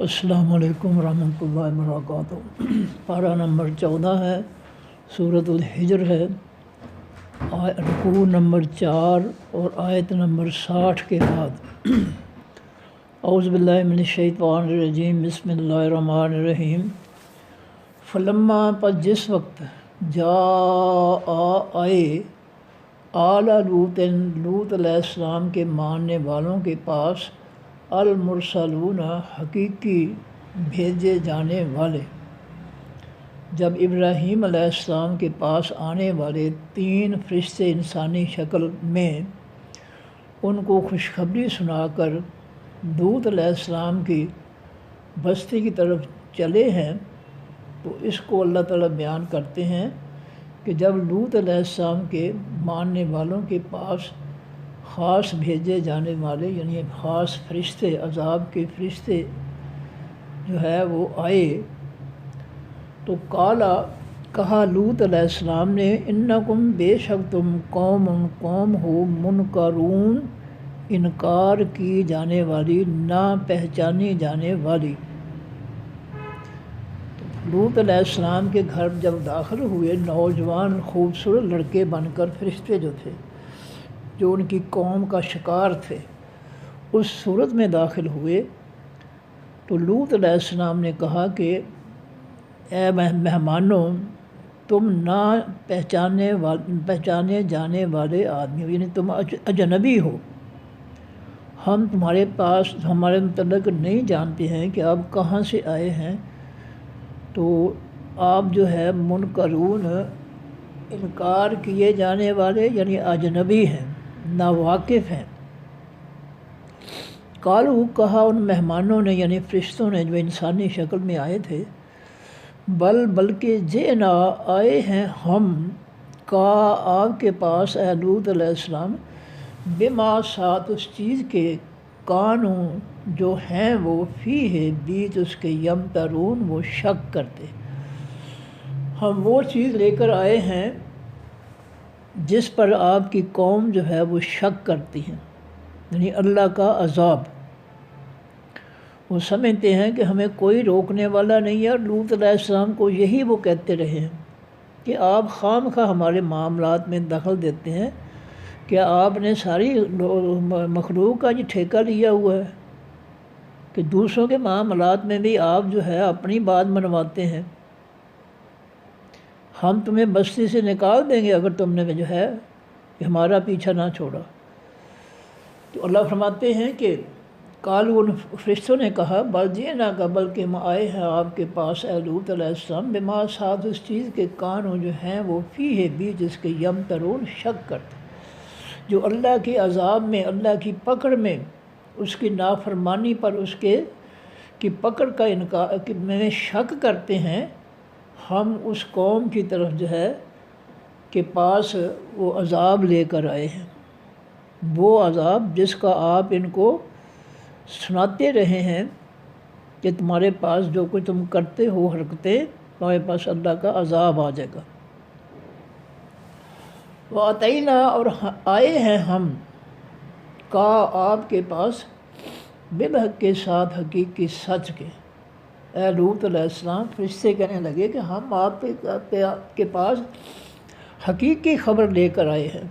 السلام علیکم ورحمۃ اللہ وبرکاتہ۔ پارہ نمبر 14 ہے، سورۃ الحجر ہے، رکوع نمبر 4 اور آیت نمبر 60 کے بعد۔ اعوذ باللہ من الشیطان الرجیم، بسم اللہ الرحمن الرحیم۔ فلما، پس جس وقت، آئے آل لوط علیہ السلام کے ماننے والوں کے پاس، المرسلون حقیقی بھیجے جانے والے، جب ابراہیم علیہ السلام کے پاس آنے والے 3 فرشتے انسانی شکل میں ان کو خوشخبری سنا کر لوط علیہ السلام کی بستی کی طرف چلے ہیں، تو اس کو اللہ تعالیٰ بیان کرتے ہیں کہ جب لوط علیہ السلام کے ماننے والوں کے پاس خاص بھیجے جانے والے یعنی خاص فرشتے، عذاب کے فرشتے جو ہے وہ آئے، تو کہا لوط علیہ السلام نے، انکم، بے شک تم، قوم ہو، منکرون، انکار کی جانے والی، نہ پہچانی جانے والی۔ لوط علیہ السلام کے گھر جب داخل ہوئے، نوجوان خوبصورت لڑکے بن کر فرشتے جو تھے، جو ان کی قوم کا شکار تھے، اس صورت میں داخل ہوئے، تو لوط علیہ السلام نے کہا کہ اے مہمانوں، تم نہ پہچانے جانے والے آدمی ہو، یعنی تم اجنبی ہو، ہم تمہارے پاس ہمارے متعلق نہیں جانتے ہیں کہ آپ کہاں سے آئے ہیں، تو آپ جو ہے منکرون، انکار کیے جانے والے یعنی اجنبی ہیں، ناواقف ہیں۔ قالو، کہا ان مہمانوں نے یعنی فرشتوں نے جو انسانی شکل میں آئے تھے، بلکہ جئنا، آئے ہیں ہم، کا آپ کے پاس، اے لوط علیہ السلام، بما، ساتھ اس چیز کے، کانوں جو ہیں وہ، فیہ، بیچ اس کے، یمترون، وہ شک کرتے، ہم وہ چیز لے کر آئے ہیں جس پر آپ کی قوم جو ہے وہ شک کرتی ہیں، یعنی اللہ کا عذاب۔ وہ سمجھتے ہیں کہ ہمیں کوئی روکنے والا نہیں ہے، اور لوط علیہ السلام کو یہی وہ کہتے رہے ہیں کہ آپ خام خواہ ہمارے معاملات میں دخل دیتے ہیں، کیا آپ نے ساری مخلوق کا ٹھیکہ لیا ہوا ہے کہ دوسروں کے معاملات میں بھی آپ جو ہے اپنی بات منواتے ہیں، ہم تمہیں بستی سے نکال دیں گے اگر تم نے جو ہے ہمارا پیچھا نہ چھوڑا۔ تو اللہ فرماتے ہیں کہ قالوا، ان فرشتوں نے کہا، بل جئنا کا، بلکہ ہم آئے ہیں آپ کے پاس، اے لوط علیہ السلام، بما، ساتھ اس چیز کے، کانوں جو ہیں وہ، فیہ، بیچ اس کے، یمترون، شک کرتے، جو اللہ کے عذاب میں، اللہ کی پکڑ میں، اس کی نافرمانی پر، اس کے کی پکڑ کا انکار میں شک کرتے ہیں، ہم اس قوم کی طرف جو ہے کے پاس وہ عذاب لے کر آئے ہیں، وہ عذاب جس کا آپ ان کو سناتے رہے ہیں کہ تمہارے پاس جو کچھ تم کرتے ہو حرکتیں، تمہارے پاس اللہ کا عذاب آ جائے گا۔ وَأَتَيْنَا، اور آئے ہیں ہم، کا آپ کے پاس، بالحق کے ساتھ، حقیقی سچ کے، اے لوط علیہ السلام، فرشتے کہنے لگے کہ ہم آپ کے پاس حقیقی خبر لے کر آئے ہیں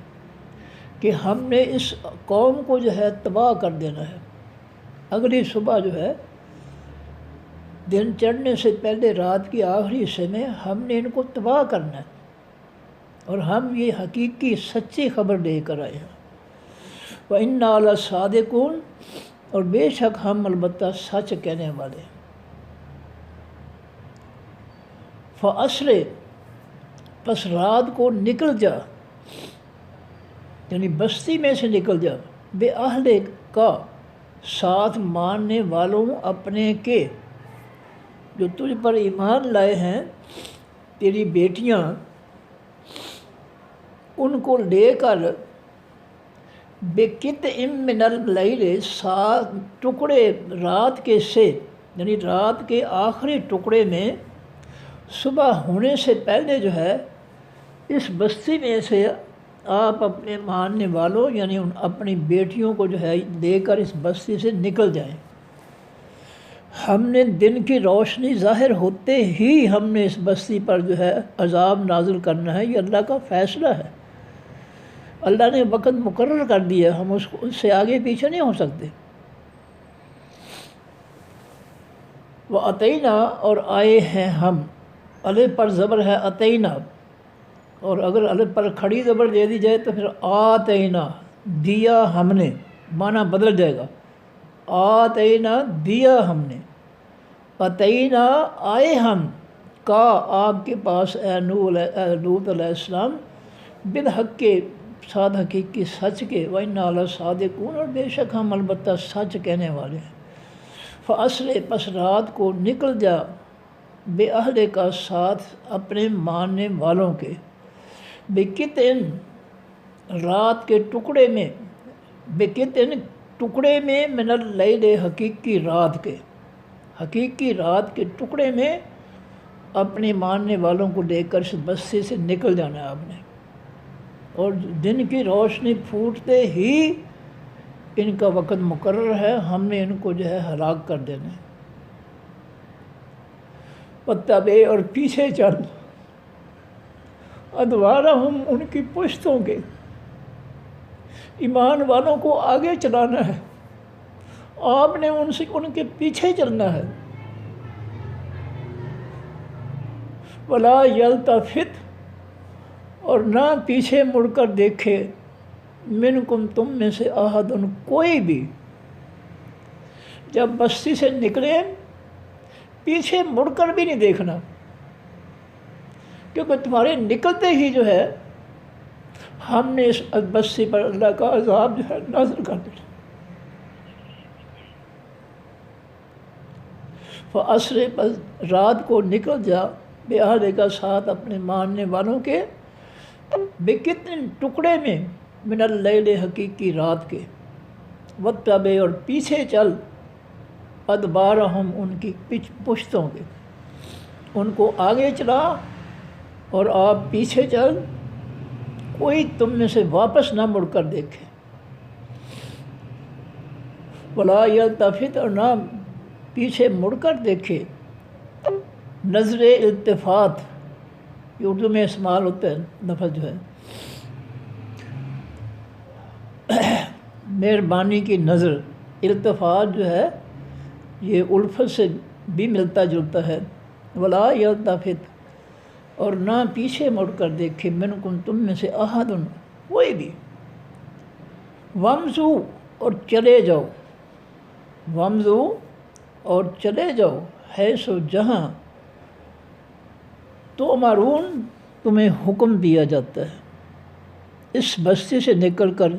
کہ ہم نے اس قوم کو جو ہے تباہ کر دینا ہے، اگلی صبح جو ہے دن چڑھنے سے پہلے رات کی آخری حصے میں ہم نے ان کو تباہ کرنا ہے، اور ہم یہ حقیقی سچی خبر لے کر آئے ہیں۔ وَإِنَّا لَصَادِقُونَ، اور بے شک ہم البتہ سچ کہنے والے ہیں۔ فَأَسْرِ، پس رات کو نکل جا، یعنی بستی میں سے نکل جا، بے اہل کا، ساتھ ماننے والوں اپنے کے، جو تجھ پر ایمان لائے ہیں، تیری بیٹیاں، ان کو لے کر، بِقِطْعٍ مِّنَ اللیل، 7 ٹکڑے رات کے سے، یعنی رات کے آخری ٹکڑے میں، صبح ہونے سے پہلے جو ہے اس بستی میں سے آپ اپنے ماننے والوں یعنی اپنی بیٹیوں کو جو ہے لے کر اس بستی سے نکل جائیں۔ ہم نے دن کی روشنی ظاہر ہوتے ہی ہم نے اس بستی پر جو ہے عذاب نازل کرنا ہے، یہ اللہ کا فیصلہ ہے۔ اللہ نے وقت مقرر کر دیا، ہم اس سے آگے پیچھے نہیں ہو سکتے۔ وَأَتَيْنَا، اور آئے ہیں ہم، الف پر زبر ہے اتینا، اور اگر الف پر کھڑی زبر دے دی جائے تو پھر آتینا، دیا ہم نے، معنی بدل جائے گا۔ آتینا، دیا ہم نے، اتینا، آئے ہم، کا، آپ کے پاس، اے لوط علیہ السلام، بالحق کے، ساتھ حقیقی سچ کے، وَإِنَّا لَصَادِقُونَ، اور بے شک ہم البتہ سچ کہنے والے ہیں۔ فَأَسْرِ، پس رات کو نکل جا، بے اہل کا، ساتھ اپنے ماننے والوں کے، بِقِطْعٍ، رات کے ٹکڑے میں، بِقِطْعٍ، ٹکڑے میں، من اللیل، حقیقی رات کے، حقیقی رات کے ٹکڑے میں اپنے ماننے والوں کو لے کر اس بستی سے نکل جانا ہے آپ نے، اور دن کی روشنی پھوٹتے ہی ان کا وقت مقرر ہے، ہم نے ان کو جو ہے ہلاک کر دینا ہے۔ وَاتَّبِعْ، اور پیچھے چل، أَدْبَارَهُمْ، ان کی پشتوں کے، ایمان والوں کو آگے چلانا ہے، آپ نے ان کے پیچھے چلنا ہے۔ وَلَا يَلْتَفِتْ، اور نہ پیچھے مڑ کر دیکھے، منکم، تم میں سے، احد، کوئی بھی، جب بستی سے نکلے پیچھے مڑ کر بھی نہیں دیکھنا، کیونکہ تمہارے نکلتے ہی جو ہے ہم نے اس بستی پر اللہ کا عذاب جو ہے نازل کر دیا۔ فَأَسْرِ، بس رات کو نکل جا، بے اہل کا، ساتھ اپنے ماننے والوں کے، بِقِطْعٍ، ٹکڑے میں، من اللیل، حقیقی رات کے، وَاتَّبِعْ، اور پیچھے چل، أَدْبَارَهُمْ، ان کی پشتوں کے، ان کو آگے چلا اور آپ پیچھے چل، کوئی تم میں سے واپس نہ مڑ کر دیکھے۔ وَلَا يَلْتَفِتْ، اور نہ پیچھے مڑ کر دیکھے، نظر التفات، یہ اردو میں استعمال ہوتا ہے لفظ جو ہے مہربانی کی نظر، التفات جو ہے یہ الفت سے بھی ملتا جلتا ہے۔ وَلَا يَلْتَفِتْ، اور نہ پیچھے مڑ کر دیکھے، منکم، تم میں سے، احد، کوئی بھی، وَامْضُوا، اور چلے جاؤ، وَامْضُوا، اور چلے جاؤ، حیث، جہاں، تُؤْمَرُونَ، تمہیں حکم دیا جاتا ہے، اس بستی سے نکل کر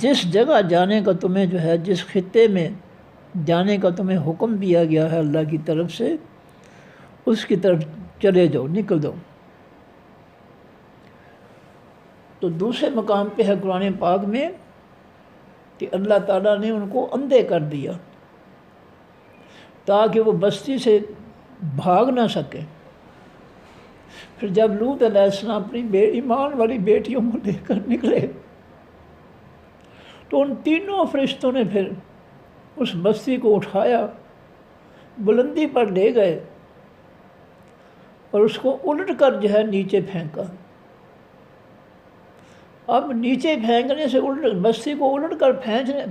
جس جگہ جانے کا تمہیں جو ہے، جس خطے میں جانے کا تمہیں حکم دیا گیا ہے اللہ کی طرف سے، اس کی طرف چلے جاؤ، نکل جاؤ۔ تو دوسرے مقام پہ ہے قرآن پاک میں کہ اللہ تعالیٰ نے ان کو اندھے کر دیا تاکہ وہ بستی سے بھاگ نہ سکے۔ پھر جب لوط علیہ السلام اپنی ایمان والی بیٹیوں کو لے کر نکلے تو ان تینوں فرشتوں نے پھر اس بستی کو اٹھایا، بلندی پر لے گئے اور اس کو الٹ کر جو ہے نیچے پھینکا۔ اب نیچے پھینکنے سے، بستی کو الٹ کر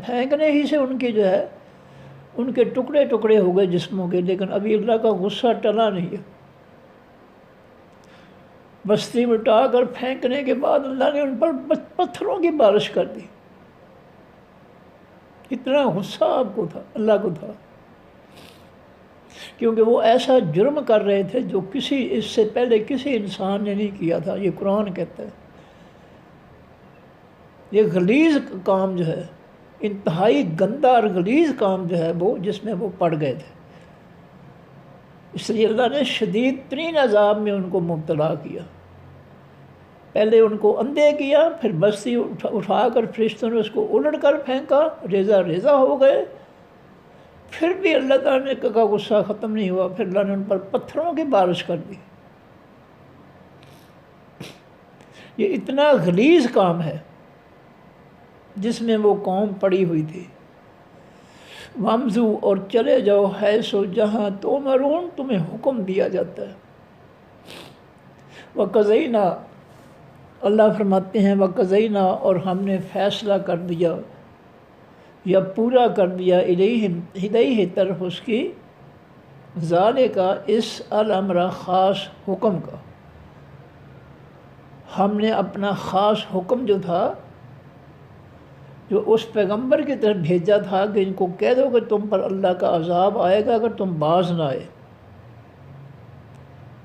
پھینکنے ہی سے ان کی جو ہے، ان کے ٹکڑے ٹکڑے ہو گئے جسموں کے، لیکن ابھی اللہ کا غصہ ٹلا نہیں ہے۔ بستی اٹھا کر پھینکنے کے بعد اللہ نے ان پر پتھروں کی بارش کر دی، اتنا غصہ آپ کو تھا، اللہ کو تھا، کیونکہ وہ ایسا جرم کر رہے تھے جو اس سے پہلے کسی انسان نے نہیں کیا تھا۔ یہ قرآن کہتا ہے، یہ غلیظ کام جو ہے، انتہائی گندا اور غلیظ کام جو ہے وہ، جس میں وہ پڑ گئے تھے، اس لیے اللہ نے شدید ترین عذاب میں ان کو مبتلا کیا۔ پہلے ان کو اندھے کیا، پھر بستی اٹھا کر فرشتوں نے اس کو الٹ کر پھینکا، ریزہ ریزہ ہو گئے، پھر بھی اللہ تعالیٰ کا غصہ ختم نہیں ہوا، پھر اللہ نے ان پر پتھروں کی بارش کر دی۔ یہ اتنا غلیظ کام ہے جس میں وہ قوم پڑی ہوئی تھی۔ وامزو اور چلے جاؤ حیث و جہاں تؤمرون تمہیں حکم دیا جاتا ہے۔ وقضینا اللہ فرماتے ہیں وقضینا اور ہم نے فیصلہ کر دیا یا پورا کر دیا الیہم ہدایہ طرف اس کی ذالک اس الامر خاص حکم کا۔ ہم نے اپنا خاص حکم جو تھا جو اس پیغمبر کی طرف بھیجا تھا کہ ان کو کہہ دو کہ تم پر اللہ کا عذاب آئے گا اگر تم باز نہ آئے،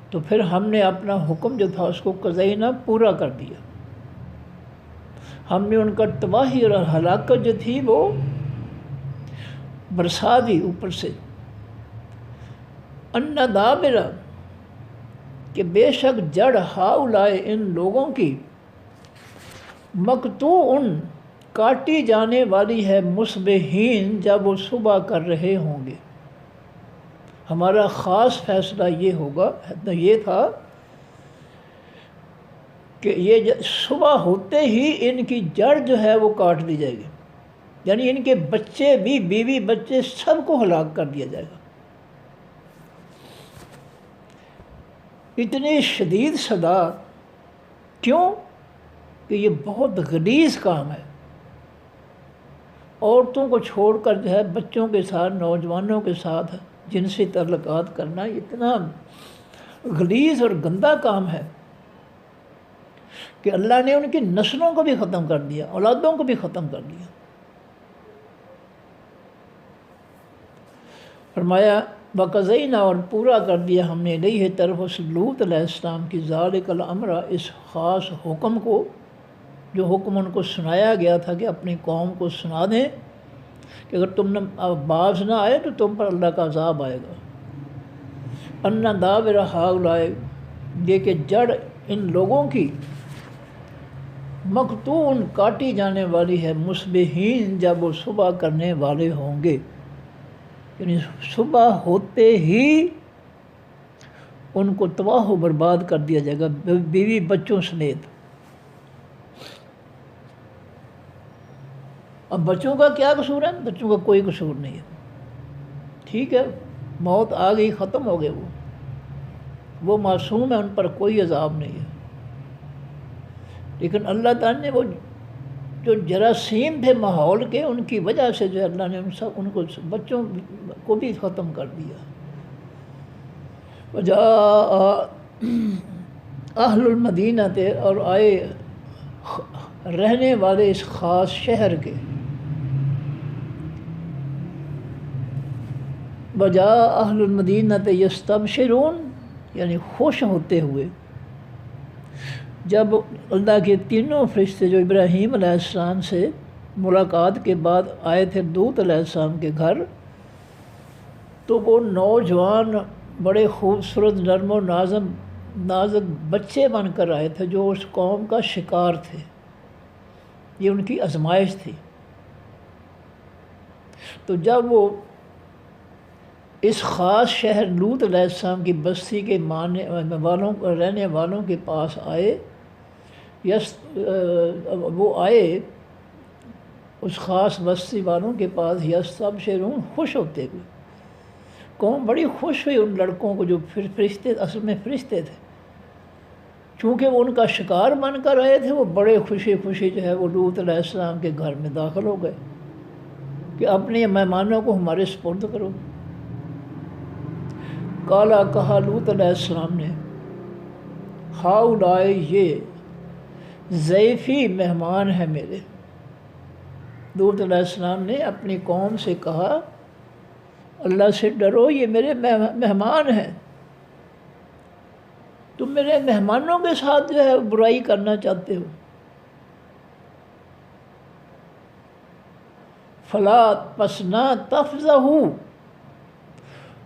تو پھر ہم نے اپنا حکم جو تھا اس کو قضینا پورا کر دیا۔ ہم نے ان کا تباہی اور ہلاکت جو تھی وہ برسا دی اوپر سے۔ ان دابر کہ بے شک جڑ ہاؤلائے ان لوگوں کی مقطوع کاٹی جانے والی ہے مصبحین جب وہ صبح کر رہے ہوں گے۔ ہمارا خاص فیصلہ یہ ہوگا یہ تھا کہ یہ صبح ہوتے ہی ان کی جڑ جو ہے وہ کاٹ دی جائے گی، یعنی ان کے بچے بھی بیوی بچے سب کو ہلاک کر دیا جائے گا۔ اتنی شدید سزا کیوں کہ یہ بہت غلیظ کام ہے۔ عورتوں کو چھوڑ کر جو ہے بچوں کے ساتھ نوجوانوں کے ساتھ جنسی تعلقات کرنا اتنا غلیظ اور گندا کام ہے کہ اللہ نے ان کی نسلوں کو بھی ختم کر دیا، اولادوں کو بھی ختم کر دیا۔ فرمایا وقضینا اور پورا کر دیا ہم نے الیہ طرف اس لوط علیہ السلام کی ذالک الامر اس خاص حکم کو، جو حکم ان کو سنایا گیا تھا کہ اپنی قوم کو سنا دیں کہ اگر تم باز نہ آئے تو تم پر اللہ کا عذاب آئے گا۔ ان دابر ہؤلاء یہ کہ جڑ ان لوگوں کی مقطوع کاٹی جانے والی ہے مصبحین جب وہ صبح کرنے والے ہوں گے، یعنی صبح ہوتے ہی ان کو تباہ و برباد کر دیا جائے گا بیوی بچوں سمیت۔ اب بچوں کا کیا قصور ہے؟ بچوں کا کوئی قصور نہیں ہے، ٹھیک ہے، موت آ گئی، ختم ہو گئے، وہ معصوم ہے، ان پر کوئی عذاب نہیں ہے۔ لیکن اللہ تعالیٰ نے وہ جو جراثیم تھے ماحول کے، ان کی وجہ سے جو اللہ نے ان کو بچوں کو بھی ختم کر دیا۔ وجاء اہل المدینہ اور آئے رہنے والے اس خاص شہر کے، وجاء اہل المدینہ یستبشرون یعنی خوش ہوتے ہوئے، جب اللہ کے تینوں فرشتے جو ابراہیم علیہ السلام سے ملاقات کے بعد آئے تھے لوط علیہ السلام کے گھر، تو وہ نوجوان بڑے خوبصورت نرم و نازک بچے بن کر آئے تھے جو اس قوم کا شکار تھے، یہ ان کی آزمائش تھی۔ تو جب وہ اس خاص شہر لوط علیہ السلام کی بستی کے رہنے والوں کے پاس آئے، وہ آئے اس خاص بستی والوں کے پاس یستبشرون خوش ہوتے ہوئے، قوم بڑی خوش ہوئی ان لڑکوں کو جو فرشتے اصل میں فرشتے تھے، چونکہ وہ ان کا شکار بن کر آئے تھے، وہ بڑے خوشی جو ہے وہ لوط علیہ السلام کے گھر میں داخل ہو گئے کہ اپنے مہمانوں کو ہمارے سپرد کرو۔ کالا کہا لوط علیہ السلام نے، ہؤلاء یہ ضیفی مہمان ہے میرے۔ لوط علیہ السلام نے اپنی قوم سے کہا اللہ سے ڈرو، یہ میرے مہمان ہیں، تم میرے مہمانوں کے ساتھ جو ہے برائی کرنا چاہتے ہو۔ فلا پس نہ تفضحوا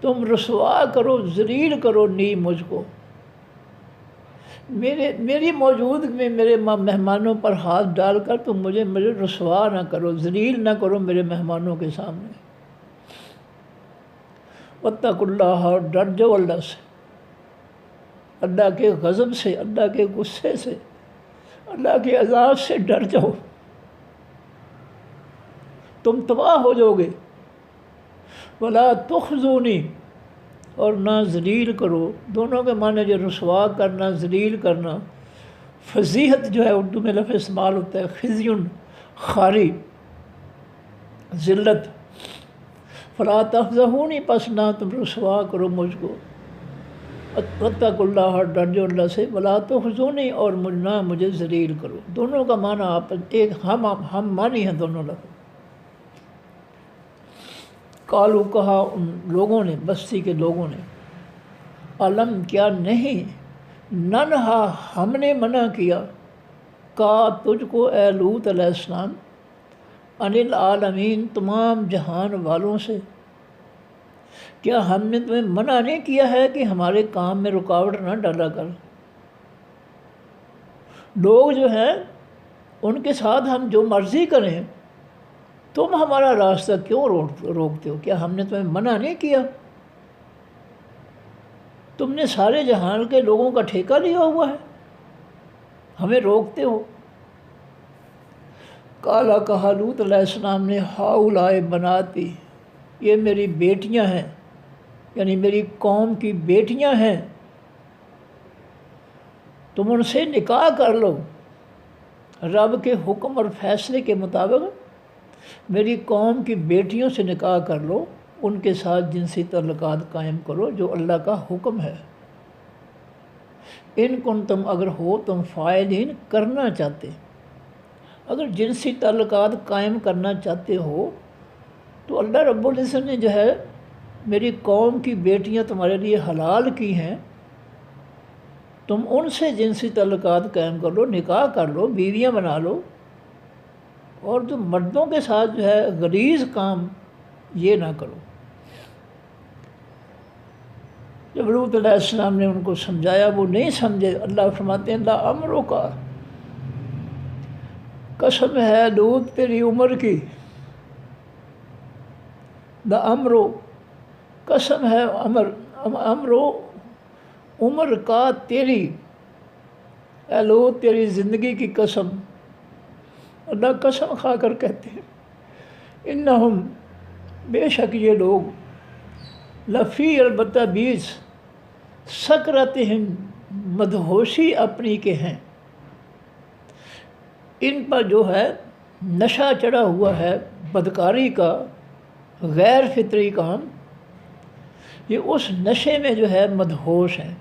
تم رسوا کرو، ذلیل کرو نی مجھ کو، میری موجودگی میں میرے مہمانوں پر ہاتھ ڈال کر تم مجھے رسوا نہ کرو، ذلیل نہ کرو میرے مہمانوں کے سامنے۔ واتقوا اللہ اور ڈر جاؤ اللہ سے، اللہ کے غضب سے، اللہ کے غصے سے، اللہ کے عذاب سے ڈر جاؤ، تم تباہ ہو جاؤ گے۔ ولا تخزونی، اور نہ ذلیل کرو. دونوں کے معنی جو رسوا کرنا، ذلیل کرنا. فضیحت جو ہے اردو میں لفظ استعمال ہوتا ہے خزیٌ، خاری، ذلت. فلا تفضحونی، پس نہ تم رسوا کرو مجھ کو. واتقوا اللہ، ڈر جو اللہ سے. ولا تخزونی، اور نہ مجھے ذلیل کرو. دونوں کا معنی آپ ایک ہم معنی ہیں دونوں لفظ. قالو، کہا ان لوگوں نے، بستی کے لوگوں نے، علم، کیا نہیں، ننہا، ہم نے منع کیا، کا تجھ کو اے لوط علیہ السلام، عن العالمین، تمام جہان والوں سے. کیا ہم نے تمہیں منع نہیں کیا ہے کہ ہمارے کام میں رکاوٹ نہ ڈالا کر. لوگ جو ہیں ان کے ساتھ ہم جو مرضی کریں، تم ہمارا راستہ کیوں روکتے ہو؟ کیا ہم نے تمہیں منع نہیں کیا؟ تم نے سارے جہان کے لوگوں کا ٹھیکہ لیا ہوا ہے، ہمیں روکتے ہو. کالا، کہا لوط علیہ السلام نے، ہاؤلائے بناتی، یہ میری بیٹیاں ہیں، یعنی میری قوم کی بیٹیاں ہیں، تم ان سے نکاح کر لو. رب کے حکم اور فیصلے کے مطابق میری قوم کی بیٹیوں سے نکاح کر لو، ان کے ساتھ جنسی تعلقات قائم کرو جو اللہ کا حکم ہے. ان کنتم، اگر ہو تم فاعلین، کرنا چاہتے. اگر جنسی تعلقات قائم کرنا چاہتے ہو تو اللہ رب العزت نے جو ہے میری قوم کی بیٹیاں تمہارے لیے حلال کی ہیں، تم ان سے جنسی تعلقات قائم کر لو، نکاح کر لو، بیویاں بنا لو. اور جو مردوں کے ساتھ جو ہے غلیظ کام یہ نہ کرو. جب لوط علیہ السلام نے ان کو سمجھایا وہ نہیں سمجھے. اللہ فرماتے ہیں لا امرو کا، قسم ہے لوط تیری عمر کی. لا امرو، قسم ہے امرو، عمر کا تیری. اے لوط تیری زندگی کی قسم. اللہ قسم کھا کر کہتے ہیں انہم، بے شک یہ لوگ، لفی، البتہ بیچ، سکرتہم، مدہوشی اپنی کے ہیں. ان پر جو ہے نشہ چڑھا ہوا ہے بدکاری کا، غیر فطری کام. یہ اس نشے میں جو ہے مدہوش ہیں.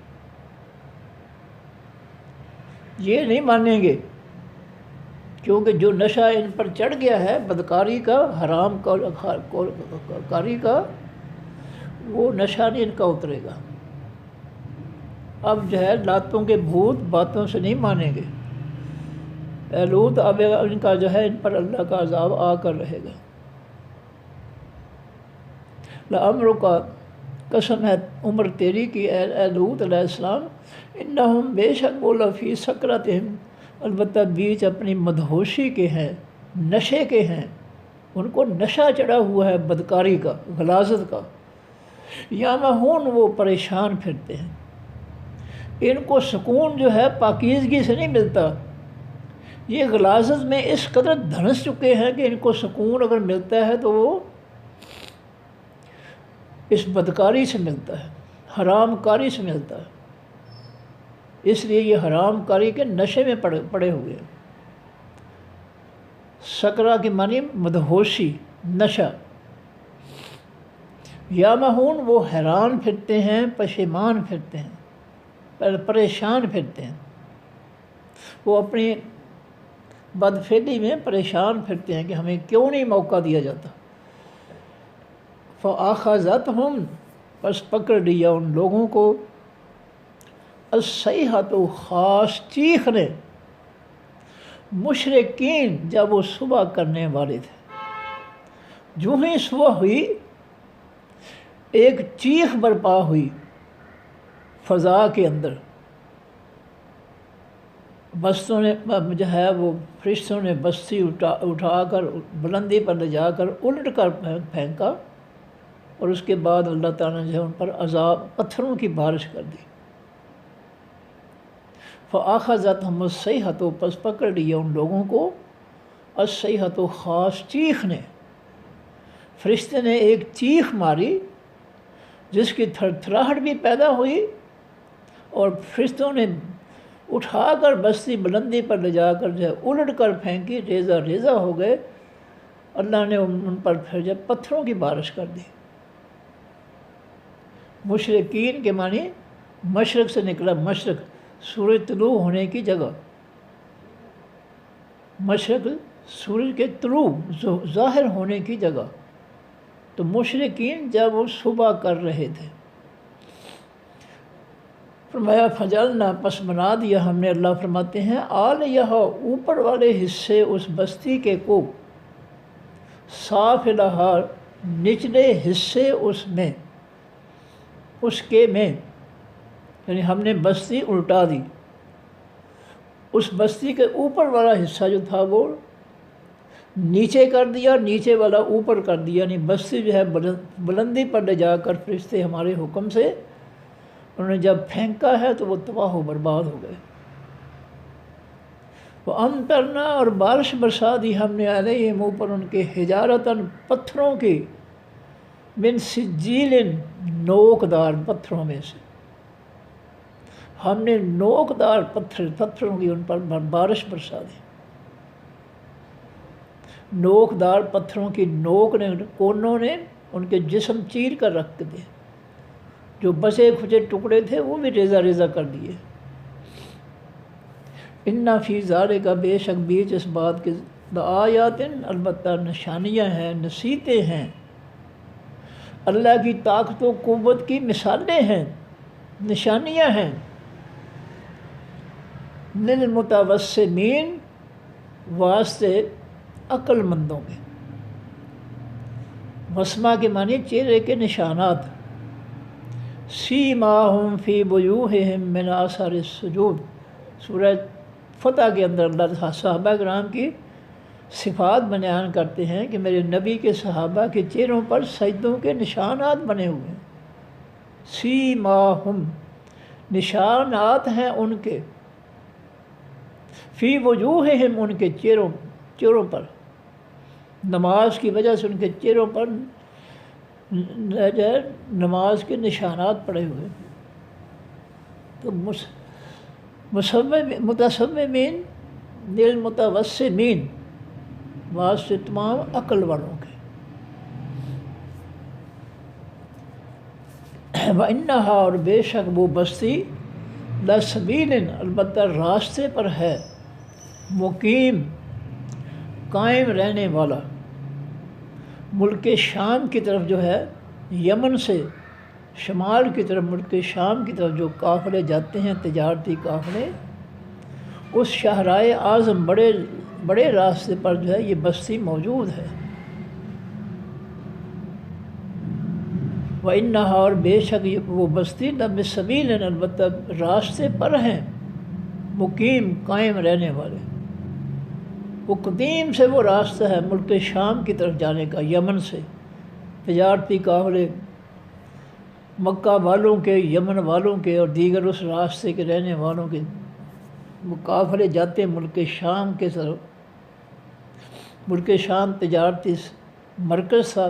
یہ نہیں مانیں گے کیونکہ جو نشہ ان پر چڑھ گیا ہے بدکاری کا، حرام کاری کا، وہ نشہ نہیں ان کا اترے گا. اب جو ہے لاتوں کے بھوت باتوں سے نہیں مانیں گے. اے لوط، اب ان کا جو ہے ان پر اللہ کا عذاب آ کر رہے گا. لامرو کا، قسم ہے عمر تیری کی اے لوط علیہ السلام، انہم، بے شک وہ، لفی سکرتہم، البتہ بیچ اپنی مدہوشی کے ہیں، نشے کے ہیں. ان کو نشہ چڑھا ہوا ہے بدکاری کا، غلاظت کا. یامہون، وہ پریشان پھرتے ہیں. ان کو سکون جو ہے پاکیزگی سے نہیں ملتا. یہ غلاظت میں اس قدر دھنس چکے ہیں کہ ان کو سکون اگر ملتا ہے تو وہ اس بدکاری سے ملتا ہے، حرام کاری سے ملتا ہے. اس لیے یہ حرام کاری کے نشے میں پڑے ہوئے ہیں. سکرہ کے معنی مدہوشی، نشہ. یامہون، وہ حیران پھرتے ہیں، پشیمان پھرتے ہیں، پریشان پھرتے ہیں. وہ اپنی بدفعلی میں پریشان پھرتے ہیں کہ ہمیں کیوں نہیں موقع دیا جاتا. فَأَخَذَتْهُمْ، پس پکڑ لیا ان لوگوں کو، الصیحۃ، خاص چیخ نے، مشرقین، جب وہ صبح کرنے والے تھے. جو ہی صبح ہوئی ایک چیخ برپا ہوئی فضا کے اندر. بستوں نے جو ہے وہ فرشتوں نے بستی اٹھا کر بلندی پر لے جا کر الٹ کر پھینکا، اور اس کے بعد اللہ تعالیٰ نے جو ہے ان پر عذاب، پتھروں کی بارش کر دی. فَأَخَذَتْهُمُ الصَّيْحَةُ، پس پکڑ لیا ان لوگوں کو، الصَّيْحَةُ، خاص چیخ نے، مشرقین، جب وہ صبح کرنے والے تھے. جو ہی صبح ہوئی ایک چیخ برپا ہوئی فضا کے اندر. بستوں نے جو ہے وہ فرشتوں نے بستی اٹھا کر بلندی پر لے جا کر الٹ کر پھینکا، اور اس کے بعد اللہ تعالیٰ نے جو ہے ان پر عذاب، پتھروں کی بارش کر دی. فَأَخَذَتْهُمُ الصَّيْحَةُ، پس پکڑ لیا ان لوگوں کو، فرشتے نے ایک چیخ ماری جس کی تھر تھراہٹ بھی پیدا ہوئی، اور فرشتوں نے اٹھا کر بستی بلندی پر لے جا کر جو ہے الٹ کر پھینکی، ریزہ ریزہ ہو گئے۔ اللہ نے ان پر پھر جب پتھروں کی بارش کر دی۔ مشرقین کے معنی مشرق سے نکلا، مشرق سورج طلوع ہونے کی جگہ، مشرق سورج کے طلوع ظاہر ہونے کی جگہ، تو مشرقین جب وہ صبح کر رہے تھے، فرمایا فجعلنا، پس بنا دیا ہم نے، اللہ فرماتے ہیں عالیہا، اوپر والے حصے اس بستی کے کو، سافلہا، نچلے حصے اس میں، اس کے میں، یعنی ہم نے بستی الٹا دی، اس بستی کے اوپر والا حصہ جو تھا وہ نیچے کر دیا، نیچے والا اوپر کر دیا، یعنی بستی جو ہے بلندی پر لے جا کر فرشتے ہمارے حکم سے انہوں نے جب پھینکا ہے تو وہ تباہ و برباد ہو گئے۔ وَأَمْطَرْنَا، اور بارش برسا دی ہم نے علیہم، اوپر ان کے، حجارتاً، پتھروں کی، من سجیل، نوکدار پتھروں میں سے، ہم نے نوکدار پتھروں کی ان پر بارش برسا دی۔ نوکدار پتھروں کی نوک نے، کونوں نے ان کے جسم چیر کر رکھ دے، جو بچے کھچے ٹکڑے تھے وہ بھی ریزہ ریزہ کر دیے۔ اِنَّ فِي ذَلِكَ، بے شک بیچ اس بات کے، لآیات، البتہ نشانیاں ہیں، نصیحتیں ہیں، اللہ کی طاقت و قوت کی مثالیں ہیں، نشانیاں ہیں، للمتوسمین، واسطے عقل مندوں کے۔ وسمہ کے معنی چہرے کے نشانات، سیماہم فی وجوہہم من آثار السجود، سورہ فتح کے اندر اللہ صحابہ کرام کی صفات بیان کرتے ہیں کہ میرے نبی کے صحابہ کے چہروں پر سجدوں کے نشانات بنے ہوئے ہیں۔ سیماہم، نشانات ہیں ان کے، فی وجوہہم، ان کے چہروں پر، نماز کی وجہ سے ان کے چہروں پر نماز کے نشانات پڑے ہوئے۔ تو متصممین، للمتوسمین، واسطے تمام عقل والوں کے۔ وَإِنَّهَا، اور بے شک وہ بستی، لَسَبِيلٌ، البتہ راستے پر ہے، مقیم، قائم رہنے والا، ملک شام کی طرف جو ہے، یمن سے شمال کی طرف ملک شام کی طرف جو قافلے جاتے ہیں، تجارتی قافلے، اس شاہراہ اعظم، بڑے راستے پر جو ہے یہ بستی موجود ہے۔ وَإِنَّهَا، اور بے شک وہ بستی، لَبِالسَّبِيلٍ، البتہ راستے پر ہیں، مقیم، قائم رہنے والے۔ وہ قدیم سے وہ راستہ ہے ملک شام کی طرف جانے کا، یمن سے تجارتی قافلے مکہ والوں کے، یمن والوں کے اور دیگر اس راستے کے رہنے والوں کے، وہ قافلے جاتے ہیں ملک شام کے طرف۔ ملک شام تجارتی مرکز تھا،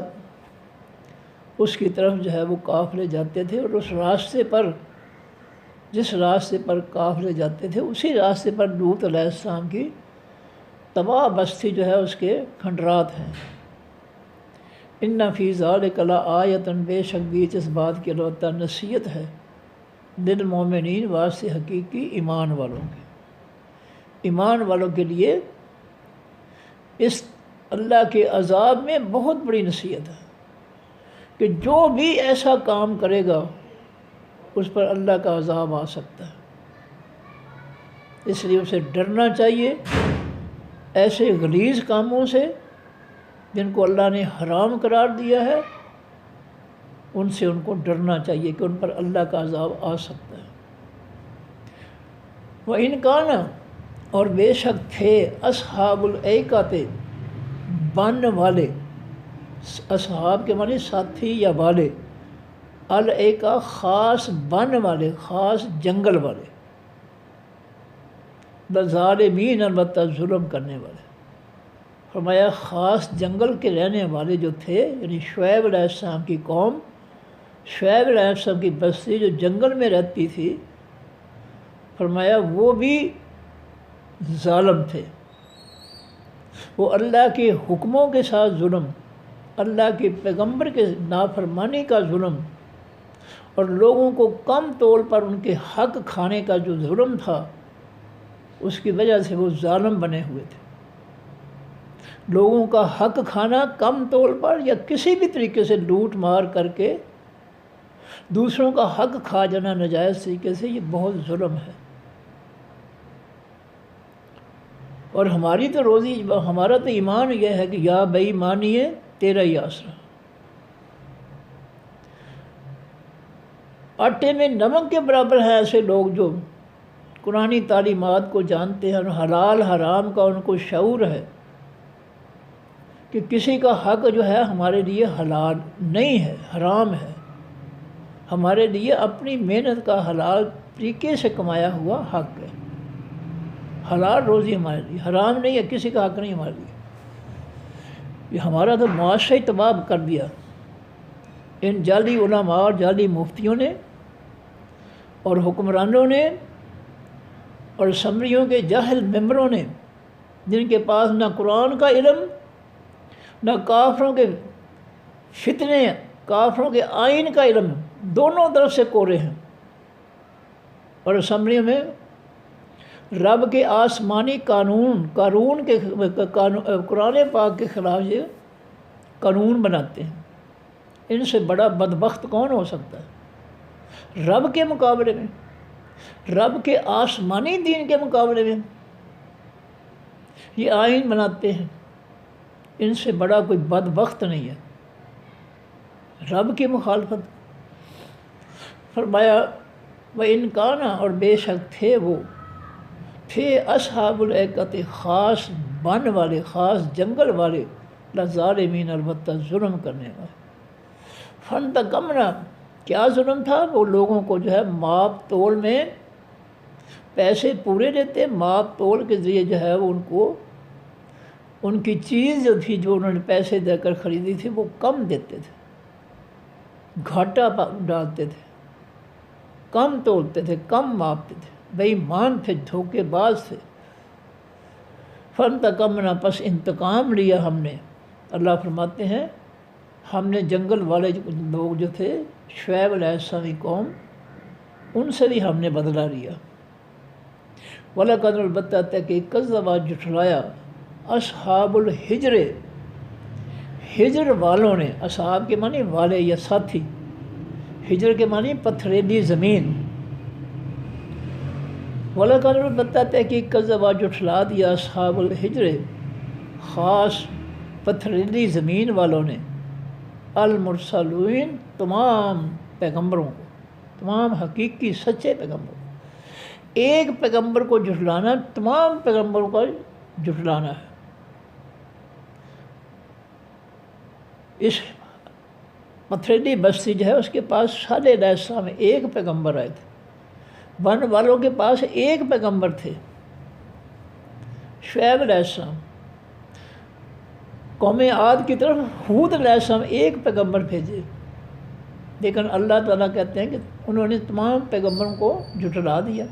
اس کی طرف جو ہے وہ قافلے جاتے تھے، اور اس راستے پر، جس راستے پر قافلے جاتے تھے، اسی راستے پر لوط علیہ السلام کی تباہ بستی جو ہے اس کے کھنڈرات ہیں۔ اِنَّ فِي ذَلِكَ لَآیَةً، بے شک بیچ اس بات کی البتہ نصیحت ہے، للمؤمنین، واسطے حقیقی ایمان والوں کے۔ ایمان والوں کے لیے اس اللہ کے عذاب میں بہت بڑی نصیحت ہے کہ جو بھی ایسا کام کرے گا اس پر اللہ کا عذاب آ سکتا ہے، اس لیے اسے ڈرنا چاہیے ایسے غلیظ کاموں سے جن کو اللہ نے حرام قرار دیا ہے، ان سے ان کو ڈرنا چاہیے کہ ان پر اللہ کا عذاب آ سکتا ہے۔ وَإِنْ كَانَ، اور بے شک تھے، اصحاب الایکۃ، بن والے، اصحاب کے معنی ساتھی یا والے، الایکہ خاص بن والے، خاص جنگل والے، لظالمین، البتہ ظلم کرنے والے۔ فرمایا خاص جنگل کے رہنے والے جو تھے، یعنی شعیب علیہ السلام کی قوم، شعیب علیہ السلام کی بستی جو جنگل میں رہتی تھی، فرمایا وہ بھی ظالم تھے۔ وہ اللہ کے حکموں کے ساتھ ظلم، اللہ کے پیغمبر کے نافرمانی کا ظلم، اور لوگوں کو کم طور پر ان کے حق کھانے کا جو ظلم تھا، اس کی وجہ سے وہ ظالم بنے ہوئے تھے۔ لوگوں کا حق کھانا کم طور پر یا کسی بھی طریقے سے لوٹ مار کر کے دوسروں کا حق کھا جانا ناجائز طریقے سے، یہ بہت ظلم ہے۔ اور ہماری تو روزی، ہمارا تو ایمان یہ ہے کہ یا بے ایمانی ہے تیرا ہی آسرا۔ آٹے میں نمک کے برابر ہیں ایسے لوگ جو قرآنی تعلیمات کو جانتے ہیں، اور حلال حرام کا ان کو شعور ہے کہ کسی کا حق جو ہے ہمارے لیے حلال نہیں ہے، حرام ہے۔ ہمارے لیے اپنی محنت کا حلال طریقے سے کمایا ہوا حق ہے، حلال روزی ہمارے لیے، حرام نہیں ہے، کسی کا حق نہیں ہمارے لیے۔ یہ ہمارا تو معاشرہ ہی تباہ کر دیا ان جعلی علماء اور جعلی مفتیوں نے اور حکمرانوں نے اور اسمبلیوں کے جاہل ممبروں نے، جن کے پاس نہ قرآن کا علم، نہ کافروں کے فتنے، کافروں کے آئین کا علم، دونوں طرف سے کورے ہیں، اور اسمبلیوں میں رب کے آسمانی قانون کے قرآن پاک کے خلاف یہ قانون بناتے ہیں۔ ان سے بڑا بدبخت کون ہو سکتا ہے؟ رب کے مقابلے میں، رب کے آسمانی دین کے مقابلے میں یہ آئین بناتے ہیں، ان سے بڑا کوئی بدبخت نہیں ہے۔ رب کی مخالفت۔ فرمایا وَإِنْ كَانَ، اور بے شک تھے وہ، تھے اصحاب الایکۃ، خاص بن والے، خاص جنگل والے، لظالمین، البتہ ظلم کرنے والے۔ فانتقمنا، کیا ظلم تھا؟ وہ لوگوں کو جو ہے ماپ تول میں پیسے پورے دیتے، ماپ تول کے ذریعے جو ہے وہ ان کو ان کی چیز جو تھی، جو انہوں نے پیسے دے کر خریدی تھی، وہ کم دیتے تھے، گھاٹا ڈالتے تھے، کم تولتے تھے، کم ماپتے تھے، بے ایمان تھے، دھوکے باز تھے۔ فانتقمنا، پس انتقام لیا ہم نے۔ اللہ فرماتے ہیں ہم نے جنگل والے لوگ جو تھے، شعیب علیہ السلام کی قوم، ان سے بھی ہم نے بدلہ لیا۔ وَلَقَدْ، البتہ تحقیق، کذبا، جھٹلایا، اصحاب الحجر، ہجر والوں نے، اصحاب کے معنی والے یا ساتھی، ہجر کے معنی پتھریلی زمین۔ وَلَقَدْ، البتہ تحقیق، کذبا، جھٹلا دیا، اصحاب الحجر، خاص پتھریلی زمین والوں نے، المرسلین، تمام پیغمبروں کو، تمام حقیقی سچے پیغمبروں کو۔ ایک پیغمبر کو جھٹلانا تمام پیغمبروں کا جھٹلانا ہے۔ اس پتھریلی بستی جو ہے، اس کے پاس صالح علیہ السلام ایک پیغمبر آئے تھے، بن والوں کے پاس ایک پیغمبر تھے، شعیب علیہ السلام۔ قوم عاد کی طرف ہود علیہ السلام ایک پیغمبر بھیجے، لیکن اللہ تعالیٰ کہتے ہیں کہ انہوں نے تمام پیغمبروں کو جھٹلا دیا۔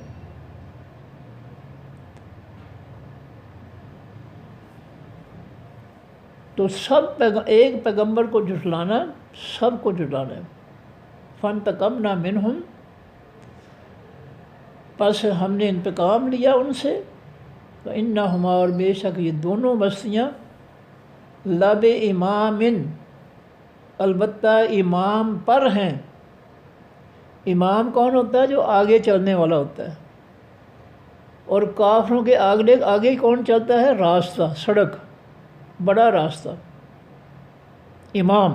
تو ایک پیغمبر کو جھٹلانا سب کو جھٹلانا ہے۔ فانتقمنا منہم، پس ہم نے انتقام لیا ان سے، فإنہما، اور بے شک یہ دونوں بستیاں، لب امام، البتہ امام پر ہیں۔ امام کون ہوتا ہے؟ جو آگے چلنے والا ہوتا ہے، اور کافروں کے آگے کون چلتا ہے؟ راستہ، سڑک، بڑا راستہ، امام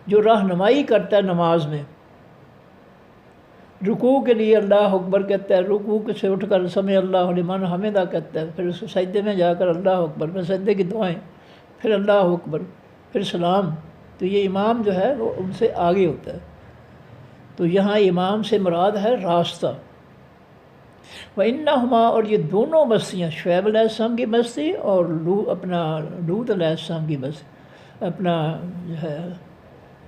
جو رہنمائی کرتا ہے نماز میں۔ رکوع کے لیے اللہ اکبر کہتا ہے، رکوع سے اٹھ کر سمع اللہ لمن حمدہ کہتا ہے، پھر اس سجدے میں جا کر اللہ اکبر، پھر سجدے کی دعائیں، پھر اللہ اکبر، پھر سلام۔ تو یہ امام جو ہے وہ ان سے آگے ہوتا ہے۔ تو یہاں امام سے مراد ہے راستہ، وَإِنَّهُمَا اور یہ دونوں بستیاں، شعیب علیہ السلام کی بستی اور اپنا لوط علیہ السلام کی بستی، اپنا جو ہے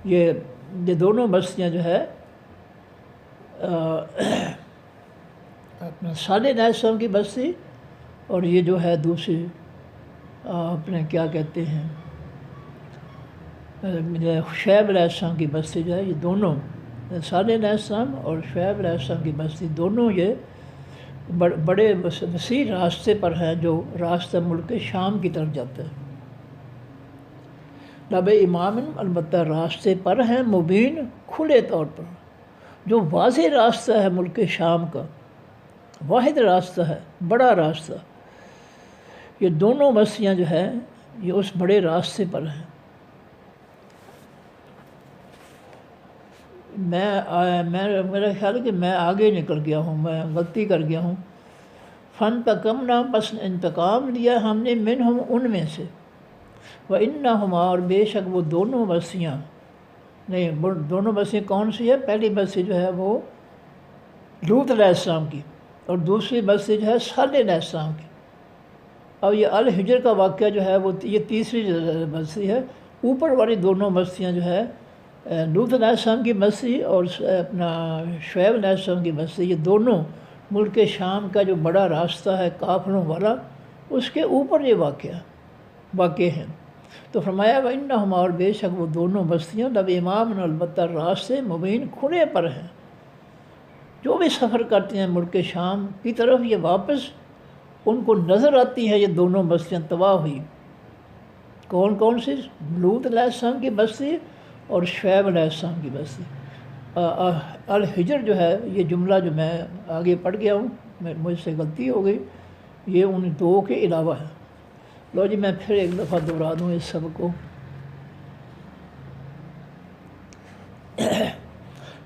یہ دونوں بستیاں جو ہے اپنا صالح علیہ السلام کی بستی اور یہ جو ہے دوسری اپنے کیا کہتے ہیں شعیب علیہ السلام کی بستی جو ہے، یہ دونوں صالح علیہ السلام اور شعیب علیہ السلام کی بستی دونوں یہ بڑے وسیع راستے پر ہیں جو راستہ ملک شام کی طرف جاتا ہے۔ لب امام البتہ راستے پر ہیں، مبین کھلے طور پر، جو واضح راستہ ہے ملک شام کا، واحد راستہ ہے، بڑا راستہ۔ یہ دونوں بستیاں جو ہے یہ اس بڑے راستے پر ہیں۔ میرا خیال ہے کہ میں آگے نکل گیا ہوں، میں غلطی کر گیا ہوں۔ فَانْتَقَمْنَا پس انتقام لیا ہم نے منہم ان میں سے، وَإِنَّهُمَا اور بے شک وہ دونوں بستیاں، نہیں دونوں بستیاں کون سی ہے؟ پہلی بستی جو ہے وہ لوط علیہ السلام کی اور دوسری بستی جو ہے صالح علیہ السلام کی۔ اور یہ الحجر کا واقعہ جو ہے وہ یہ تیسری بستی ہے۔ اوپر والی دونوں بستیاں جو ہے لوط علیہ السلام کی بستی اور اپنا شعیب علیہ السلام کی بستی، یہ دونوں ملک شام کا جو بڑا راستہ ہے کافروں والا، اس کے اوپر یہ واقع ہیں۔ تو فرمایا وَإِنَّهُمَا اور بے شک وہ دونوں بستیاں لب امام البتہ راستے مبین کھلے پر ہیں۔ جو بھی سفر کرتے ہیں ملک شام کی طرف یہ واپس ان کو نظر آتی ہے یہ دونوں بستیاں تباہ ہوئی۔ کون کون سی؟ لوط علیہ السلام کی بستی اور شعیب علیہ السلام کی بستی۔ الحجر جو ہے یہ جملہ جو میں آگے پڑھ گیا ہوں، مجھ سے غلطی ہو گئی، یہ ان دو کے علاوہ ہے۔ لو جی میں پھر ایک دفعہ دہرا دوں اس سب کو۔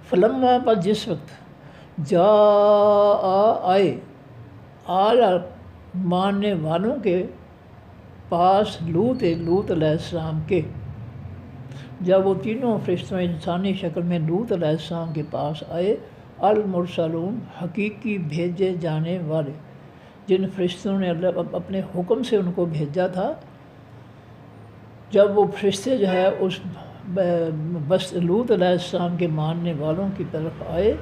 فلما پر جس وقت جا آئے آل ماننے والوں کے پاس لوط علیہ السلام کے، جب وہ تینوں فرشتوں انسانی شکل میں لوط علیہ السلام کے پاس آئے، المرسلون حقیقی بھیجے جانے والے، جن فرشتوں نے اللہ اپنے حکم سے ان کو بھیجا تھا، جب وہ فرشتے جو ہے اس بس لوط علیہ السلام کے ماننے والوں کی طرف آئے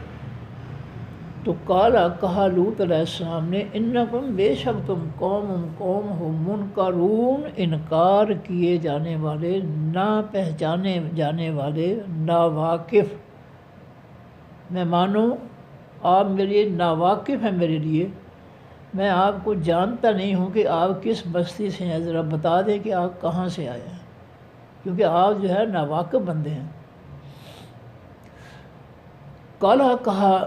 تو کہا لوط علیہ السلام نے انکم بے شک تم قوم ہو منکرون انکار کیے جانے والے، نہ پہچانے جانے والے، ناواقف۔ میں مانو آپ میرے لیے ناواقف ہیں، میرے لیے میں آپ کو جانتا نہیں ہوں کہ آپ کس بستی سے ہیں، ذرا بتا دیں کہ آپ کہاں سے آئے ہیں، کیونکہ آپ جو ہے ناواقف بندے ہیں۔ کہا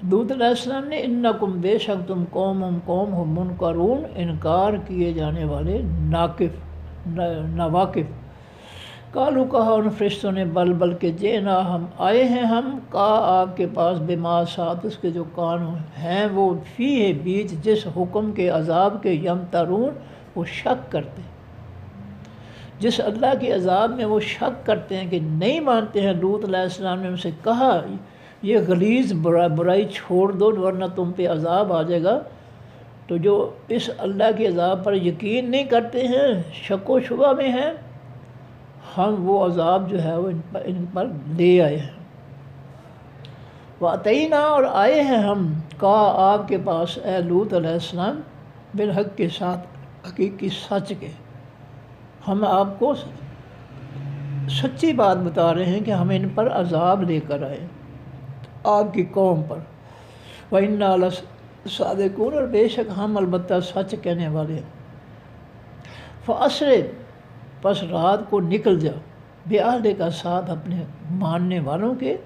لوط علیہ السلام نے انکم بے شک تم قوم ہو منکرون انکار کیے جانے والے، ناواقف۔ قالوا کہا ان فرشتوں نے بلکہ جئنا ہم آئے ہیں ہم آپ کے پاس بما ساتھ اس کے جو کان ہیں وہ فی ہے بیچ جس حکم کے عذاب کے یمترون وہ شک کرتے، جس اللہ کے عذاب میں وہ شک کرتے ہیں کہ نہیں مانتے ہیں۔ لوط علیہ السلام نے ان سے کہا یہ غلیظ برائی چھوڑ دو ورنہ تم پہ عذاب آ جائے گا۔ تو جو اس اللہ کے عذاب پر یقین نہیں کرتے ہیں، شک و شبہ میں ہیں، ہم وہ عذاب جو ہے وہ ان پر لے آئے ہیں۔ وَأَتَيْنَا اور آئے ہیں ہم آپ کے پاس اے لوط علیہ السلام بالحق کے ساتھ، حقیقی سچ کے۔ ہم آپ کو سچی بات بتا رہے ہیں کہ ہم ان پر عذاب لے کر آئے آپ کی قوم پر۔ وَإِنَّا لَصَادِقُونَ اور بے شک ہم البتہ سچ کہنے والے ہیں۔ فَأَسْرِ پس رات کو نکل جا بِأَہْلِکَ کا ساتھ اپنے ماننے والوں کے،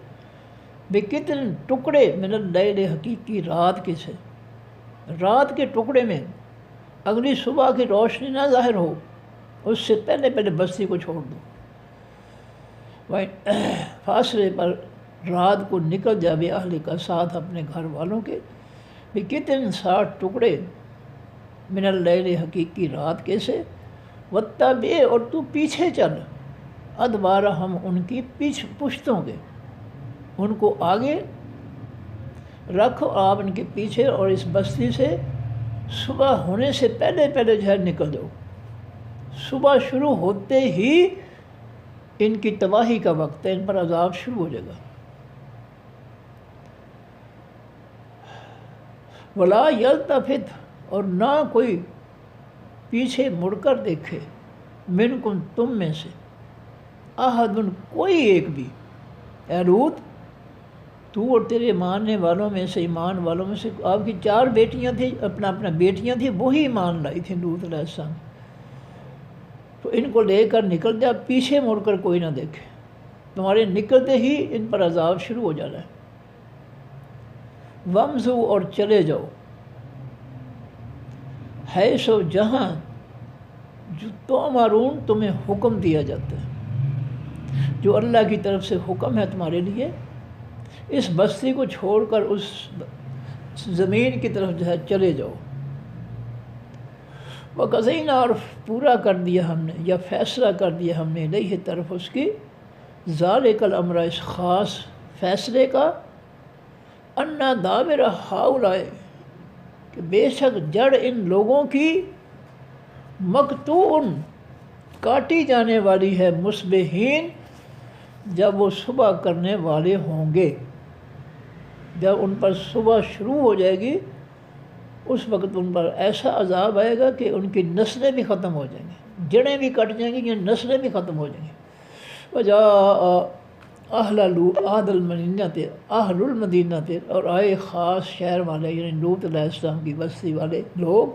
بِقِطْعٍ ٹکڑے من اللیل حقیقی رات کے سے، رات کے ٹکڑے میں اگلی صبح کی روشنی نہ ظاہر ہو اس سے پہلے بستی کو چھوڑ دو۔ فاصلے پر رات کو نکل جا بِأَہْلِکَ کا ساتھ اپنے گھر والوں کے، بِقِطْعٍ 60 ٹکڑے من اللیل حقیقی رات کے سے، وَاتَّبِعْ اور تو پیچھے چل، ادبارہ ہم ان کی پشتوں کے، ان کو آگے رکھو آپ ان کے پیچھے اور اس بستی سے صبح ہونے سے پہلے پہلے جو ہے نکل جاؤ. صبح شروع ہوتے ہی ان کی تباہی کا وقت ہے، ان پر عذاب شروع ہو جائے گا. ولا یلتفت، اور نہ کوئی پیچھے مڑ کر دیکھے، منکم تم میں سے، احد کوئی ایک بھی. اے لوط، تو اور تیرے ماننے والوں میں سے، ایمان والوں میں سے، آپ کی 4 بیٹیاں تھیں، اپنا بیٹیاں تھیں، وہی ایمان لائی تھیں لوط علیہ السلام. تو ان کو لے کر نکل جا، پیچھے مڑ کر کوئی نہ دیکھے، تمہارے نکلتے ہی ان پر عذاب شروع ہو جانا ہے. وَامْضُوا، اور چلے جاؤ، حیث و جہاں، جو تؤمرون، تمہیں حکم دیا جاتا ہے، جو اللہ کی طرف سے حکم ہے تمہارے لیے. اس بستی کو چھوڑ کر اس زمین کی طرف جو ہے چلے جاؤ. وَقَضَيْنَا، اور پورا کر دیا ہم نے یا فیصلہ کر دیا ہم نے، الیہ، طرف اس کی، ذالک الامر، اس خاص فیصلے کا، ان دابر ہؤلاء، کہ بے شک جڑ ان لوگوں کی، مقطوع، کاٹی جانے والی ہے، مصبحین، جب وہ صبح کرنے والے ہوں گے. جب ان پر صبح شروع ہو جائے گی اس وقت ان پر ایسا عذاب آئے گا کہ ان کی نسلیں بھی ختم ہو جائیں گی، جڑیں بھی کٹ جائیں گی، یہ نسلیں بھی ختم ہو جائیں گی. وجاء اہل المدینہ، اور آئے خاص شہر والے، یعنی لوط علیہ السلام کی بستی والے لوگ،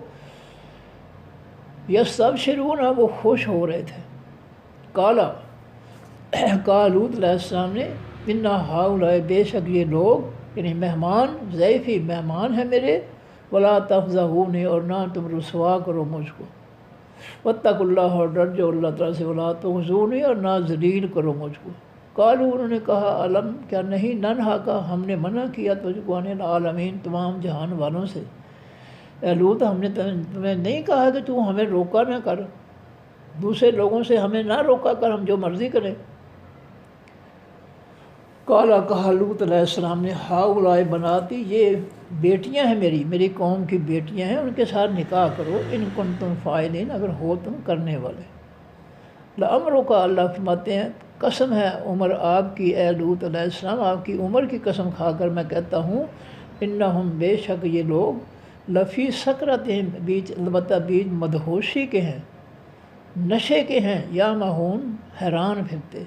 یستبشرون، وہ خوش ہو رہے تھے. کہا لوط علیہ السلام نے، ان ہؤلاء، بے شک یہ لوگ، یعنی مہمان، ضیفی مہمان ہیں میرے، ولا تفضحونی، اور نہ تم رسوا کرو مجھ کو، واتقوا اللہ، اور ڈر جو اللہ تعالیٰ سے، ولا تخزونی، اور نہ ذلیل کرو مجھ کو. قالوا، انہوں نے کہا، علم، کیا نہیں، ننہا کا، ہم نے منع کیا تجھ کو، عن العالمین، تمام جہان والوں سے. اے لوط، ہم نے تمہیں نہیں کہا کہ تو ہمیں روکا نہ کر، دوسرے لوگوں سے ہمیں نہ روکا کر، ہم جو مرضی کریں. کہا لوط علیہ السلام نے، ہؤلاء بناتی، یہ بیٹیاں ہیں میری قوم کی بیٹیاں ہیں، ان کے ساتھ نکاح کرو، ان کنتم فاعلین، اگر ہو تم کرنے والے. لعمرک، اللہ فرماتے ہیں، قسم ہے عمر آپ کی، اے لوط علیہ السلام، آپ کی عمر کی قسم کھا کر میں کہتا ہوں، انہم، بے شک یہ لوگ، لفی سکرتہم، البتہ بیچ مدہوشی کے ہیں، نشے کے ہیں، یا مہون، حیران پھرتے.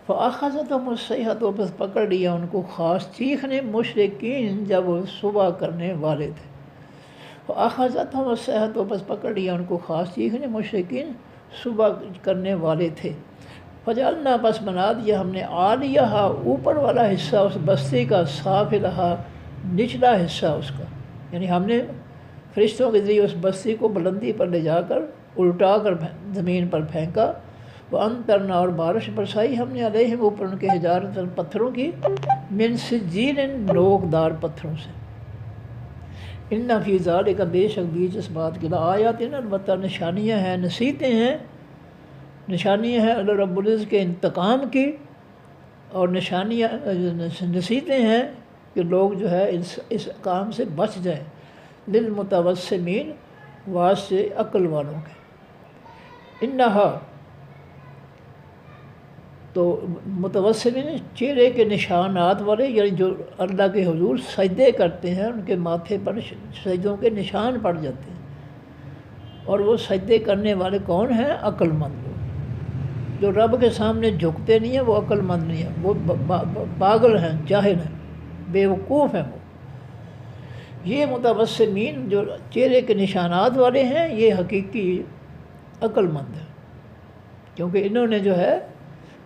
فأخذتهم الصیحۃ، بس پکڑ لیا ان کو خاص چیخ نے، مشرکین، جب وہ صبح کرنے والے تھے. فأخذتهم الصیحۃ، بس پکڑ لیا ان کو خاص چیخ نے، مشرکین، صبح کرنے والے تھے. فجعلنا، بس بنا دیا ہم نے، عالیہا، اوپر والا حصہ اس بستی کا، سافلہا، نچلا حصہ اس کا، یعنی ہم نے فرشتوں کے ذریعے اس بستی کو بلندی پر لے جا کر الٹا کر زمین پر پھینکا. وَأَمْطَرْنَا، اور بارش برسائی ہم نے، علیہم، اوپر ان کے، حجارۃ، پتھروں کی، من سجیل، نوک دار پتھروں سے. ان فی ذالک، بے شک بیچ اس بات کے، لآیات، البتہ نشانیاں ہیں، نصیحتیں ہیں، نشانیاں ہیں اللہ رب العزت کے انتقام کی، اور نصیحتیں ہیں کہ لوگ جو ہے اس کام سے بچ جائیں. للمتوسمین، واسطے عقل والوں کے. انہا، تو متوسمین، چہرے کے نشانات والے، یعنی جو اللہ کے حضور سجدے کرتے ہیں، ان کے ماتھے پر سجدوں کے نشان پڑ جاتے ہیں. اور وہ سجدے کرنے والے کون ہیں؟ عقل مند لوگ. جو رب کے سامنے جھکتے نہیں ہیں وہ عقل مند نہیں ہیں، وہ پاگل ہیں، جاہل ہیں، بیوقوف ہیں. وہ یہ متوسمین جو چہرے کے نشانات والے ہیں، یہ حقیقی عقل مند ہیں، کیونکہ انہوں نے جو ہے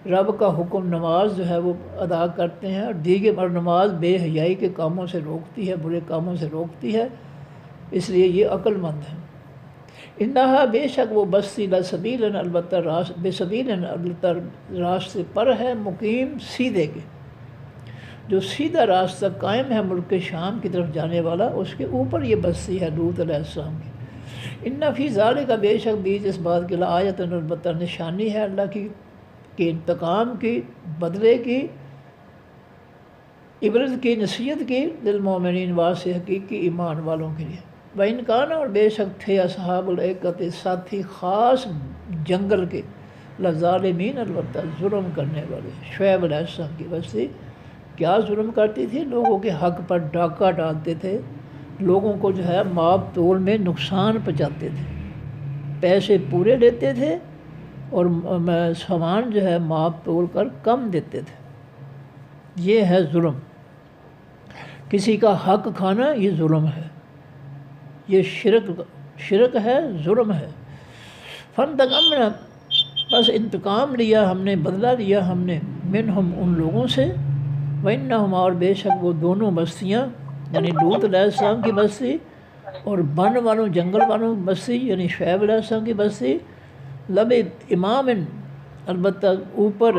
رب کا حکم، نماز جو ہے وہ ادا کرتے ہیں، اور دیگر، اور نماز بے حیائی کے کاموں سے روکتی ہے، برے کاموں سے روکتی ہے، اس لیے یہ عقل مند ہیں. انہا، بے شک وہ بستی، لسبیل، البتہ بے سبیل، البتہ راستے پر ہے، مقیم، سیدھے کے، جو سیدھا راستہ قائم ہے ملک شام کی طرف جانے والا، اس کے اوپر یہ بستی ہے لوط علیہ السلام کی. ان فی ذالک، بے شک بیچ اس بات کے، لآیۃ، البتہ نشانی ہے اللہ کی، کہ انتقام کی، بدلے کی، عبرت کی نصیحت کی للمومنین واسطے حقیقی ایمان والوں کے لیے۔ وَإِنْ كَانَ اور بے شک تھے اصحاب الایکۃ ساتھی خاص جنگل کے، لظالمین البتہ ظلم کرنے والے۔ شعیب علیہ السلام کی بستی کیا ظلم کرتی تھی؟ لوگوں کے حق پر ڈاکہ ڈالتے تھے، لوگوں کو جو ہے ماب تول میں نقصان پہنچاتے تھے، پیسے پورے لیتے تھے اور سامان جو ہے ماب تول کر کم دیتے تھے۔ یہ ہے ظلم، کسی کا حق کھانا یہ ظلم ہے، یہ شرک ہے، ظلم ہے۔ فانتقمنا بس انتقام لیا ہم نے، بدلہ لیا ہم نے، منہم ان لوگوں سے، وَإِنَّهُمْ اور بے شک وہ دونوں بستیاں یعنی لوط علیہ السلام کی بستی اور بن والوں جنگل والوں کی بستی یعنی شعیب علیہ السلام کی بستی، لب امام البتہ اوپر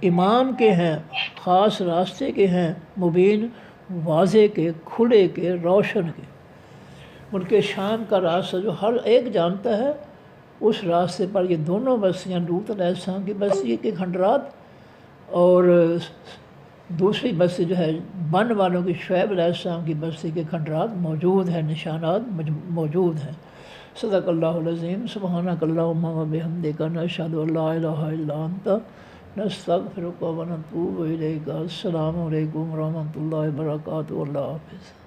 امام کے ہیں، خاص راستے کے ہیں، مبین واضح کے، کھلے کے، روشن کے۔ ان کے شام کا راستہ جو ہر ایک جانتا ہے، اس راستے پر یہ دونوں بستیاں لوط علیہ السلام کی بستی کے کھنڈرات اور دوسری بستی جو ہے بن والوں کی شعیب علیہ السلام کی بستی کے کھنڈرات موجود ہیں، نشانات موجود ہیں۔ صدق اللہ العظیم۔ سبحانک اللہم و بحمدک، نشہد ان لا الہ الا انت، نستغفرک و نتوب الیک۔ السلام علیکم ورحمۃ اللہ وبرکاتہ۔ اللہ حافظ۔